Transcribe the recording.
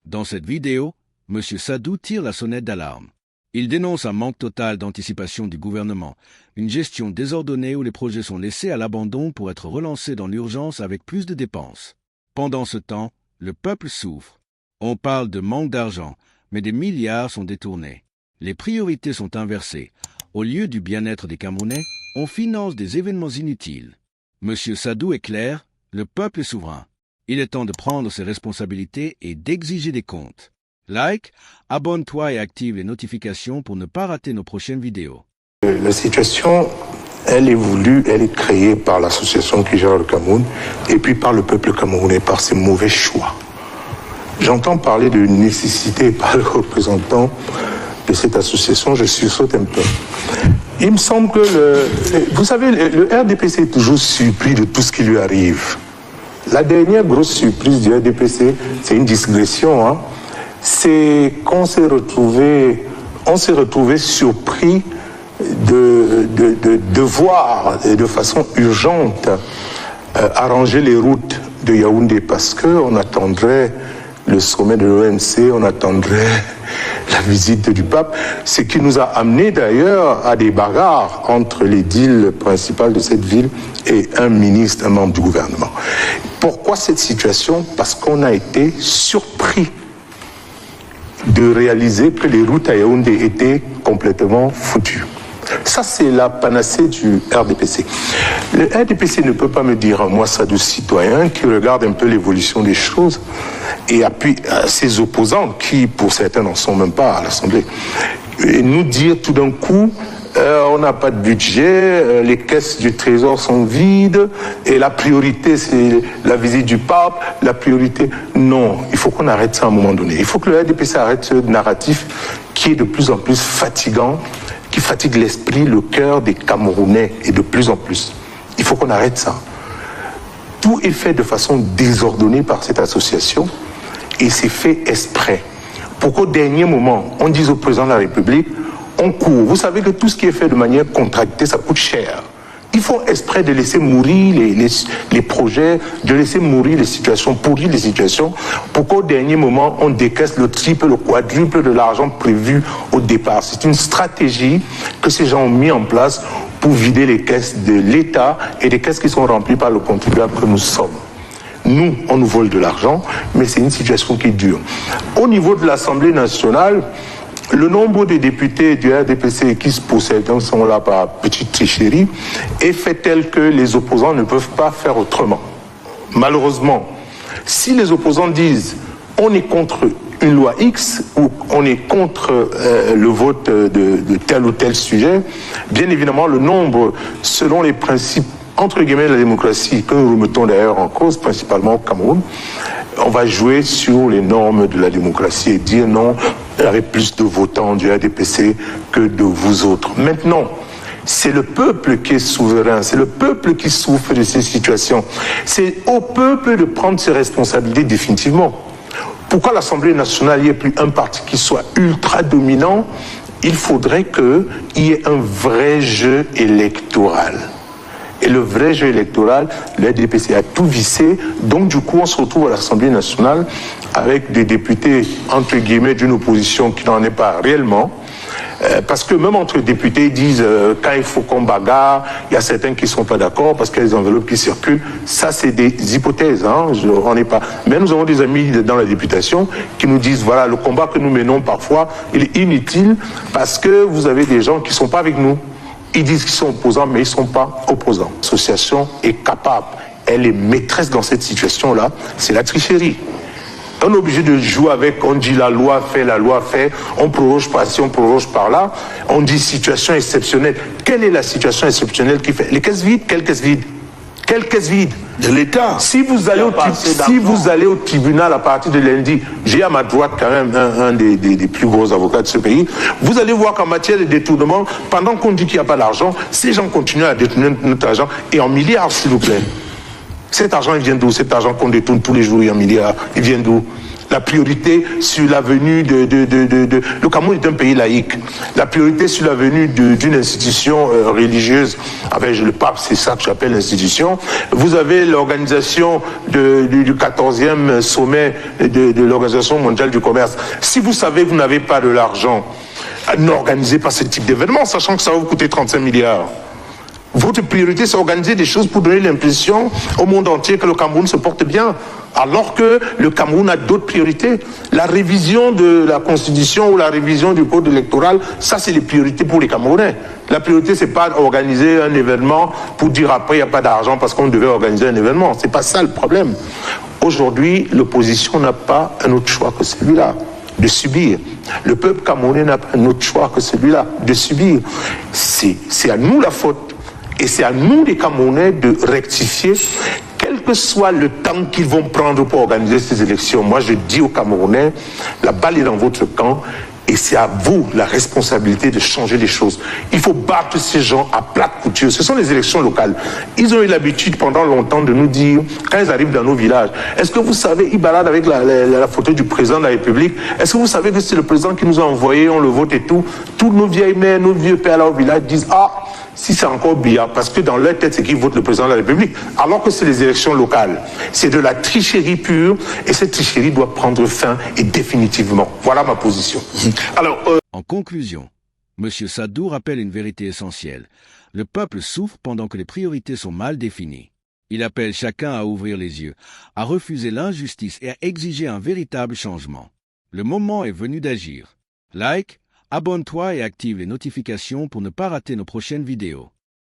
Dans cette vidéo, M. Sadou tire la sonnette d'alarme. Il dénonce un manque total d'anticipation du gouvernement, une gestion désordonnée où les projets sont laissés à l'abandon pour être relancés dans l'urgence avec plus de dépenses. Pendant ce temps, le peuple souffre. On parle de manque d'argent, mais des milliards sont détournés. Les priorités sont inversées. Au lieu du bien-être des Camerounais, on finance des événements inutiles. M. Sadou est clair, le peuple est souverain. Il est temps de prendre ses responsabilités et d'exiger des comptes. Like, abonne-toi et active les notifications pour ne pas rater nos prochaines vidéos. La situation, elle est voulue, elle est créée par l'association qui gère le Cameroun et puis par le peuple camerounais, par ses mauvais choix. J'entends parler de nécessité par le représentant de cette association, je sursaute un peu. Il me semble que, vous savez, le RDPC est toujours surpris de tout ce qui lui arrive. La dernière grosse surprise du RDPC, c'est une digression, hein. C'est qu'on s'est retrouvé surpris de devoir de façon urgente arranger les routes de Yaoundé parce qu'on attendrait le sommet de l'OMC, on attendrait la visite du pape, ce qui nous a amené d'ailleurs à des bagarres entre l'édile principal de cette ville et un ministre, un membre du gouvernement. Pourquoi cette situation? Parce qu'on a été surpris de réaliser que les routes à Yaoundé étaient complètement foutues. Ça, c'est la panacée du RDPC. Le RDPC ne peut pas me dire, moi, ça de citoyen qui regarde un peu l'évolution des choses et appuie ses opposants qui, pour certains, n'en sont même pas à l'Assemblée. Et nous dire tout d'un coup, on n'a pas de budget, les caisses du Trésor sont vides et la priorité, c'est la visite du pape, la priorité... Non, il faut qu'on arrête ça à un moment donné. Il faut que le RDPC arrête ce narratif qui est de plus en plus fatigant, qui fatigue l'esprit, le cœur des Camerounais, et de plus en plus. Il faut qu'on arrête ça. Tout est fait de façon désordonnée par cette association, et c'est fait exprès. Pour qu'au dernier moment, on dise au président de la République, on court. Vous savez que tout ce qui est fait de manière contractée, ça coûte cher. Il faut exprès de laisser mourir les projets, de laisser mourir les situations, pourrir les situations, pour qu'au dernier moment, on décaisse le triple, le quadruple de l'argent prévu au départ. C'est une stratégie que ces gens ont mis en place pour vider les caisses de l'État et des caisses qui sont remplies par le contribuable que nous sommes. Nous, on nous vole de l'argent, mais c'est une situation qui dure. Au niveau de l'Assemblée nationale, le nombre de députés du RDPC qui se possèdent sont là par petite tricherie est fait tel que les opposants ne peuvent pas faire autrement. Malheureusement, si les opposants disent on est contre une loi X ou on est contre le vote de tel ou tel sujet, bien évidemment le nombre, selon les principes entre guillemets de la démocratie que nous remettons d'ailleurs en cause, principalement au Cameroun, on va jouer sur les normes de la démocratie et dire non, il y avait plus de votants du RDPC que de vous autres. Maintenant, c'est le peuple qui est souverain, c'est le peuple qui souffre de ces situations. C'est au peuple de prendre ses responsabilités définitivement. Pourquoi l'Assemblée nationale n'y ait plus un parti qui soit ultra dominant? Il faudrait qu'il y ait un vrai jeu électoral. Et le vrai jeu électoral, le RDPC a tout vissé. Donc, du coup, on se retrouve à l'Assemblée nationale avec des députés, entre guillemets, d'une opposition qui n'en est pas réellement. Parce que même entre députés, ils disent quand il faut qu'on bagarre, il y a certains qui ne sont pas d'accord parce qu'il y a des enveloppes qui circulent. Ça, c'est des hypothèses. Hein, on n'est pas... Mais nous avons des amis dans la députation qui nous disent voilà, le combat que nous menons parfois, il est inutile parce que vous avez des gens qui ne sont pas avec nous. Ils disent qu'ils sont opposants, mais ils ne sont pas opposants. L'association est capable, elle est maîtresse dans cette situation-là, c'est la tricherie. On est obligé de jouer avec, on dit la loi fait, on proroge par-ci, on proroge par-là, on dit situation exceptionnelle. Quelle est la situation exceptionnelle qui fait? Les caisses vides, quelles caisses vides? Quelles caisses vides? De l'État. Si vous allez au tribunal à partir de lundi, j'ai à ma droite quand même un des plus gros avocats de ce pays, vous allez voir qu'en matière de détournement, pendant qu'on dit qu'il n'y a pas d'argent, ces gens continuent à détourner notre argent, et en milliards, s'il vous plaît. Cet argent, il vient d'où? Cet argent qu'on détourne tous les jours, il y a un milliard, il vient d'où? La priorité sur la venue Le Cameroun est un pays laïque. La priorité sur la venue d'une institution religieuse, avec le pape, c'est ça que j'appelle l'institution. Vous avez l'organisation du 14e sommet de l'Organisation mondiale du commerce. Si vous savez que vous n'avez pas de l'argent, n'organisez pas ce type d'événement, sachant que ça va vous coûter 35 milliards. Votre priorité, c'est organiser des choses pour donner l'impression au monde entier que le Cameroun se porte bien, alors que le Cameroun a d'autres priorités. La révision de la Constitution ou la révision du code électoral, ça, c'est les priorités pour les Camerounais. La priorité, c'est pas organiser un événement pour dire après, il n'y a pas d'argent parce qu'on devait organiser un événement. C'est pas ça le problème. Aujourd'hui, l'opposition n'a pas un autre choix que celui-là, de subir. Le peuple camerounais n'a pas un autre choix que celui-là, de subir. C'est à nous la faute. Et c'est à nous, les Camerounais, de rectifier, quel que soit le temps qu'ils vont prendre pour organiser ces élections. Moi, je dis aux Camerounais, la balle est dans votre camp, et c'est à vous la responsabilité de changer les choses. Il faut battre ces gens à plate couture. Ce sont les élections locales. Ils ont eu l'habitude pendant longtemps de nous dire, quand ils arrivent dans nos villages, est-ce que vous savez, ils baladent avec la photo du président de la République, est-ce que vous savez que c'est le président qui nous a envoyé, on le vote et tout. Toutes nos vieilles mères, nos vieux pères là au village disent, ah, si c'est encore bien, parce que dans leur tête, c'est qu'ils votent le président de la République, alors que c'est les élections locales. C'est de la tricherie pure, et cette tricherie doit prendre fin, et définitivement. Voilà ma position. Alors, En conclusion, M. Sadou rappelle une vérité essentielle. Le peuple souffre pendant que les priorités sont mal définies. Il appelle chacun à ouvrir les yeux, à refuser l'injustice et à exiger un véritable changement. Le moment est venu d'agir. Like, abonne-toi et active les notifications pour ne pas rater nos prochaines vidéos.